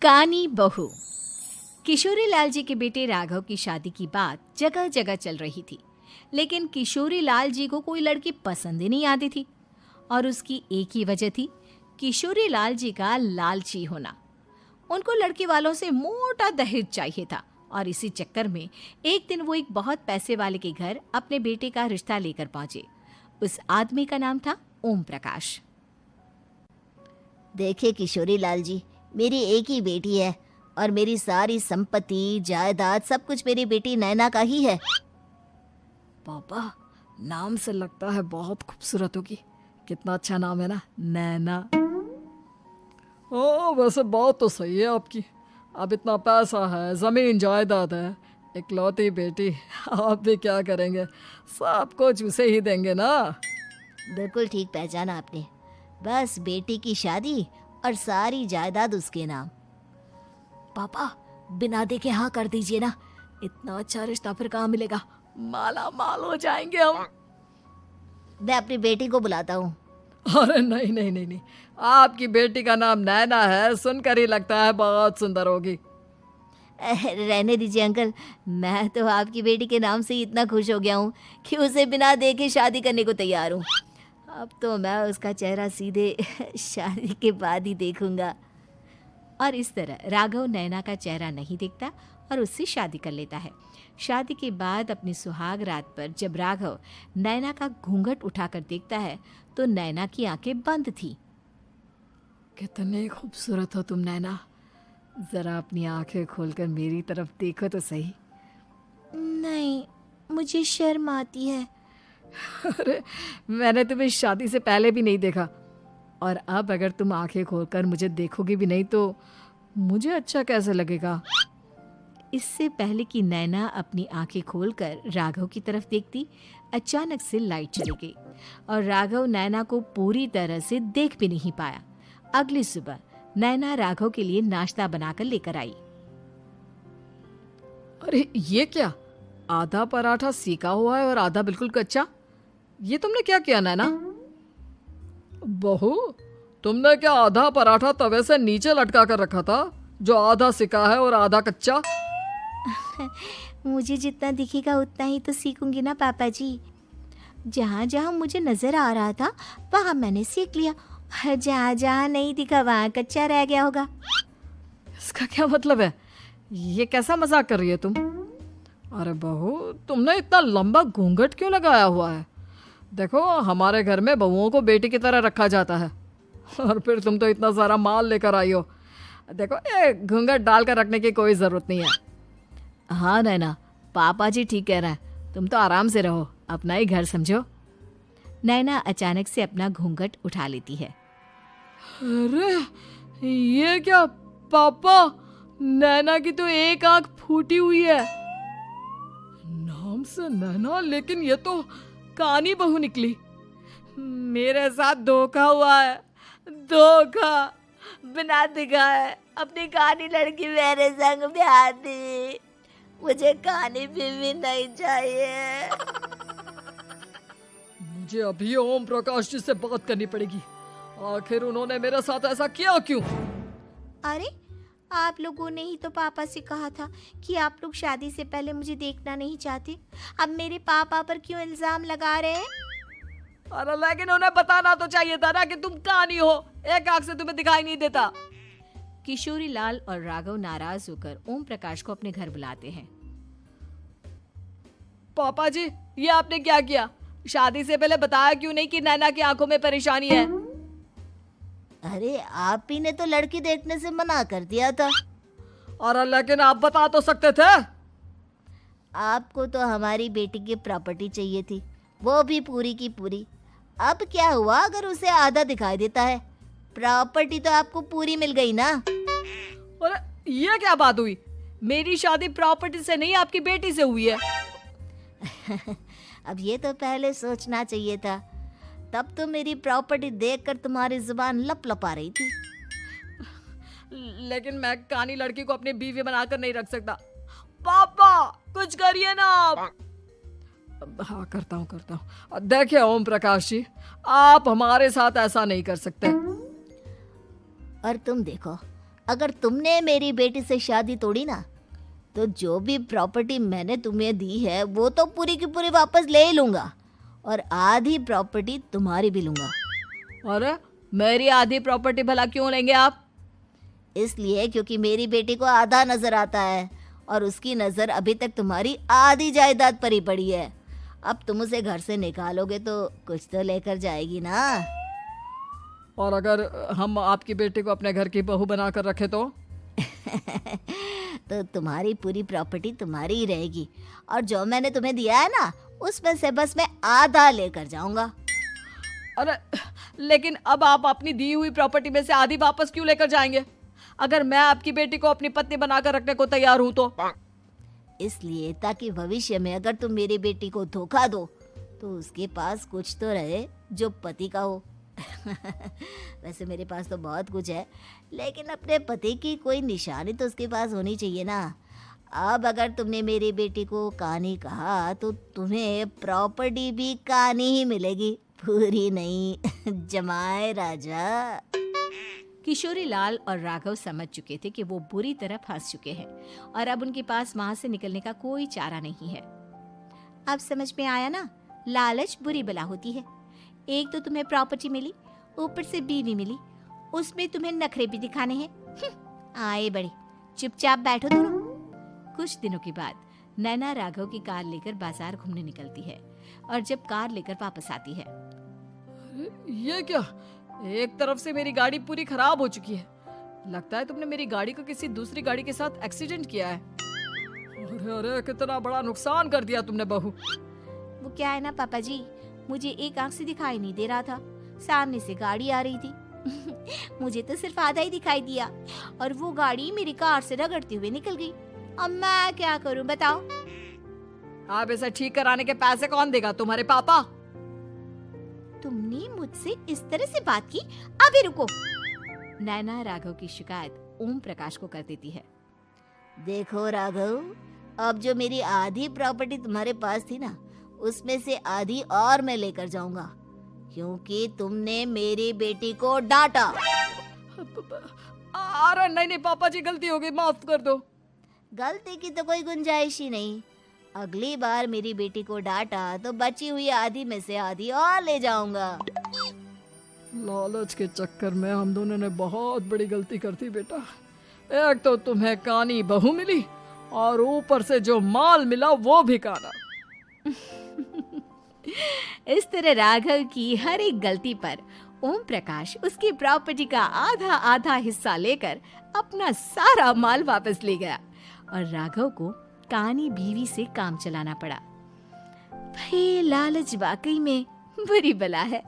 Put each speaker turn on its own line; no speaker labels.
कानी बहू। किशोरी लाल जी के बेटे राघव की शादी की बात जगह जगह चल रही थी, लेकिन किशोरी लाल जी को कोई लड़की पसंद ही नहीं आती थी। और उसकी एक ही वजह थी, किशोरी लाल जी का लालची होना। उनको लड़की वालों से मोटा दहेज चाहिए था और इसी चक्कर में एक दिन वो एक बहुत पैसे वाले के घर अपने बेटे का रिश्ता लेकर पहुंचे। उस आदमी का नाम था ओम प्रकाश।
देखिए किशोरी लाल जी, मेरी एक ही बेटी है और मेरी सारी संपत्ति जायदाद सब कुछ मेरी बेटी नैना का ही है।
पापा, नाम से लगता है बहुत खूबसूरत होगी। कितना अच्छा नाम है ना, नैना। ओ, वैसे बात तो सही है आपकी। अब इतना पैसा है, जमीन जायदाद है, इकलौती बेटी, आप भी क्या करेंगे? सब कुछ उसे ही देंगे ना।
बिल्कुल ठीक पहचाना आपने। बस बेटी की शादी और सारी जायदाद उसके नाम।
पापा, बिना देखे हाँ कर दीजिए ना। इतना अच्छा रिश्ता फिर कहाँ मिलेगा? माला माल हो जाएंगे हम।
मैं अपनी बेटी को बुलाता हूँ।
अरे नहीं नहीं नहीं नहीं, आपकी बेटी का नाम नैना है, सुनकर ही लगता है बहुत सुंदर होगी।
रहने दीजिए अंकल, मैं तो आपकी बेटी के नाम से ही इतना खुश हो गया हूँ कि उसे बिना देखे शादी करने को तैयार हूँ। अब तो मैं उसका चेहरा सीधे शादी के बाद ही देखूंगा।
और इस तरह राघव नैना का चेहरा नहीं देखता और उससे शादी कर लेता है। शादी के बाद अपनी सुहाग रात पर जब राघव नैना का घूंघट उठाकर देखता है तो नैना की आंखें बंद थी।
कितनी खूबसूरत हो तुम नैना, जरा अपनी आंखें खोलकर मेरी तरफ देखो तो सही।
नहीं, मुझे शर्म आती है।
अरे, मैंने तुम्हें शादी से पहले भी नहीं देखा, और अब अगर तुम आंखें खोलकर मुझे देखोगी भी नहीं तो मुझे अच्छा कैसे लगेगा?
इससे पहले कि नैना अपनी आंखें खोलकर राघव की तरफ देखती, अचानक से लाइट चली गई और राघव नैना को पूरी तरह से देख भी नहीं पाया। अगली सुबह नैना राघव के लिए नाश्ता बनाकर लेकर आई।
अरे ये क्या, आधा पराठा सेका हुआ है और आधा बिल्कुल कच्चा। ये तुमने क्या किया नैना? बहू, तुमने क्या आधा पराठा तवे से नीचे लटका कर रखा था, जो आधा सेका है और आधा कच्चा?
मुझे जितना दिखेगा उतना ही तो सीखूंगी ना पापा जी। जहाँ जहाँ मुझे नजर आ रहा था वहाँ मैंने सीख लिया, जहाँ जहाँ नहीं दिखा वहाँ कच्चा रह गया होगा।
इसका क्या मतलब है? ये कैसा मजाक कर रही है तुम? अरे बहू, तुमने इतना लंबा घूंघट क्यों लगाया हुआ है? देखो, हमारे घर में बहुओं को बेटी की तरह रखा जाता है, और फिर तुम तो इतना सारा माल लेकर आई हो। देखो, ये घूंघट डालकर रखने की कोई ज़रूरत नहीं है। हाँ नैना, पापा जी ठीक कह रहे हैं, तुम तो आराम से रहो, अपना ही घर समझो।
नैना अचानक से अपना घूंघट उठा लेती है।
अरे ये क्या पापा, नैना की तो एक आंख फूटी हुई है। नाम से नैना, लेकिन ये तो कानी बहू निकली। मेरे साथ धोखा हुआ है, धोखा।
बिना दिखाए अपनी कानी लड़की मेरे संग ब्याह दी। मुझे कानी बीवी नहीं चाहिए।
मुझे अभी ओम प्रकाश जी से बात करनी पड़ेगी। आखिर उन्होंने मेरे साथ ऐसा किया क्यों?
अरे, आप लोगों ने ही तो पापा से कहा था कि आप लोग शादी से पहले मुझे देखना नहीं चाहते। अब मेरे पापा पर क्यों इल्जाम लगा रहे हैं?
अरे लेकिन उन्हें बताना तो चाहिए था ना कि तुम कानी हो, एक आंख से तुम्हें दिखाई नहीं देता।
किशोरी लाल और राघव नाराज होकर ओम प्रकाश को अपने घर बुलाते हैं।
पापा जी, ये आपने क्या किया? शादी से पहले बताया क्यों नहीं कि नैना की आंखों में परेशानी है?
अरे, आप ही ने तो लड़की देखने से मना कर दिया था।
और लेकिन आप बता तो सकते थे।
आपको तो हमारी बेटी की प्रॉपर्टी चाहिए थी, वो भी पूरी की पूरी। अब क्या हुआ अगर उसे आधा दिखाई देता है? प्रॉपर्टी तो आपको पूरी मिल गई ना।
अरे ये क्या बात हुई? मेरी शादी प्रॉपर्टी से नहीं, आपकी बेटी से हुई है।
अब ये तो पहले सोचना चाहिए था, तब तो मेरी प्रॉपर्टी देखकर तुम्हारी जुबान लप लपा रही थी।
लेकिन मैं कानी लड़की को अपनी बीवी बनाकर नहीं रख सकता। पापा, कुछ करिए ना आप। हाँ, करता हूँ। देखिए ओम प्रकाश जी, आप हमारे साथ ऐसा नहीं कर सकते।
और तुम देखो, अगर तुमने मेरी बेटी से शादी तोड़ी ना, तो जो भी प्रॉपर्टी मैंने तुम्हें दी है वो तो पूरी की पूरी वापस ले ही लूँगा, और आधी प्रॉपर्टी तुम्हारी भी लूँगा।
अरे मेरी आधी प्रॉपर्टी भला क्यों लेंगे आप?
इसलिए क्योंकि मेरी बेटी को आधा नजर आता है और उसकी नज़र अभी तक तुम्हारी आधी जायदाद पर ही पड़ी है। अब तुम उसे घर से निकालोगे तो कुछ तो लेकर जाएगी ना।
और अगर हम आपकी बेटी को अपने घर की बहू बना कर रखे तो?
तो तुम्हारी पूरी प्रॉपर्टी तुम्हारी ही रहेगी, और जो मैंने तुम्हें दिया है ना, उसमें से बस मैं आधा लेकर जाऊंगा।
अरे लेकिन अब आप अपनी दी हुई प्रॉपर्टी में से आधी वापस क्यों लेकर जाएंगे? अगर मैं आपकी बेटी को अपनी पत्नी बनाकर रखने को तैयार हूं तो?
इसलिए ताकि भविष्य में अगर तुम मेरी बेटी को धोखा दो तो उसके पास कुछ तो रहे जो पति का हो। वैसे मेरे पास तो बहुत कुछ है, लेकिन अपने पति की कोई निशानी तो उसके पास होनी चाहिए ना। अब अगर तुमने मेरी बेटी को कानी कहा तो तुम्हें प्रॉपर्टी भी कानी ही मिलेगी, पूरी नहीं। जमाए राजा।
किशोरी लाल और राघव समझ चुके थे कि वो बुरी तरह फंस चुके हैं और अब उनके पास वहां से निकलने का कोई चारा नहीं है। अब समझ में आया ना, लालच बुरी बला होती है। एक तो तुम्हें प्रॉपर्टी मिली, ऊपर से बीवी मिली, उसमें तुम्हें नखरे भी दिखाने हैं। आए बड़े, चुपचाप बैठो दोनों। कुछ दिनों के बाद नैना राघव की कार लेकर बाजार घूमने निकलती है और जब कार लेकर वापस आती है,
ये क्या? एक तरफ से मेरी गाड़ी पूरी खराब हो चुकी है। लगता है तुमने मेरी गाड़ी को किसी दूसरी गाड़ी के साथ एक्सीडेंट किया है। अरे अरे कितना बड़ा नुकसान कर दिया तुमने बहू।
वो क्या है ना पापा जी, मुझे एक आंख से दिखाई नहीं दे रहा था, सामने से गाड़ी आ रही थी। मुझे तो सिर्फ आधा ही दिखाई दिया और वो गाड़ी मेरी कार से रगड़ते हुए निकल गई। अब मैं क्या करूं बताओ?
आप इसे ठीक कराने के पैसे कौन देगा? तुम्हारे पापा?
तुमने मुझसे इस तरह से बात की? अभी रुको। नैना राघव की शिकायत ओम प्रकाश को कर देती है।
देखो राघव, अब जो मेरी आधी प्रॉपर्टी तुम्हारे पास थी ना, उसमें से आधी और मैं लेकर जाऊंगा, क्योंकि तुमने मेरी बेटी को डांटा।
अरे नहीं नहीं पापा जी, गलती हो गई, माफ कर दो।
गलती की तो कोई गुंजाइश ही नहीं। अगली बार मेरी बेटी को डांटा तो बची हुई आधी में से आधी और ले जाऊंगा।
लालच के चक्कर में हम दोनों ने बहुत बड़ी गलती कर दी बेटा। एक तो तुम्हें कानी बहू मिली और ऊपर से जो माल मिला वो भी काना।
इस तरह राघव की हर एक गलती पर ओम प्रकाश उसकी प्रॉपर्टी का आधा आधा हिस्सा लेकर अपना सारा माल वापस ले गया और राघव को कानी बीवी से काम चलाना पड़ा। भाई लालच वाकई में बुरी बला है।